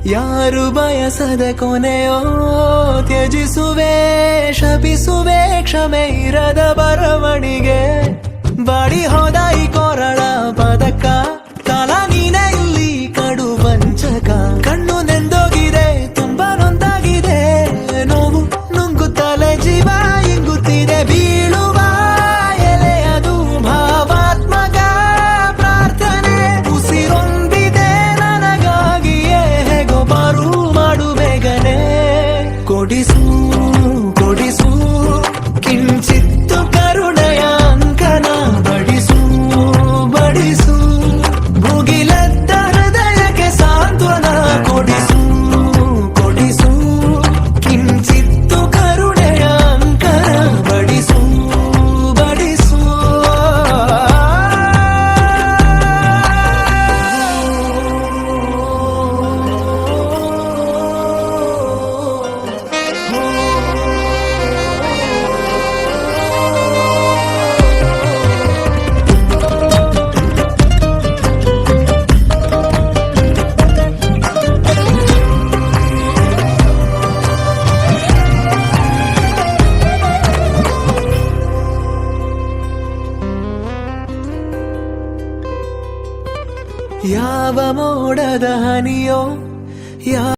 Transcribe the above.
ಯಾರು ಬಯಸದ ಕೊನೆಯೋ ತ್ಯಜಿಸುವೆ ಶಪಿಸುವೆ ಕ್ಷಮೆ ಇರದ ಬರವಣಿಗೆ ಬಾಡಿ ಹೋದ ಈ ಕೊರಳ ಪದಕ ಕಾಲ ನೀನೆ ಇಲ್ಲಿ ಕಡು ವಂಚಕ ಕಣ್ಣು ನೆಂದೋಗಿದೆ ತುಂಬಾ ನೊಂದಾಗಿದೆ ನೋವು ನುಂಗುತ್ತಲೆ ಜೀವ ಇಂಗುತ್ತಿದೆ ಬೀಳುವ ಎಲೆಯದು ಭಾವಾತ್ಮಕ ಪ್ರಾರ್ಥನೆ ಉಸಿರೊಂದಿದೆ ನನಗಾಗಿಯೇ ಹೇಗೋ ಬಾರು ಮಾಡು ಬೇಗನೆ ಕೊಡಿಸು ಕೊಡಿಸು ಕಿಂಚಿತ್ತು ಕರುಣೆಯ ಅಂಕನ ಬಡಿಸು ಬಡಿಸು ಭುಗಿಲದ್ದ ಹೃದಯಕ್ಕೆ ಸಾಂತ್ವನ ಕೊಡಿಸು ಕೊಡಿಸು ಕಿಂಚಿತ್ತು ಕರುಣೆಯ ಅಂಕನ ಬಡಿಸು ಬಡಿಸು ಯಾವ ಮೋಡದ ಹನಿಯೋ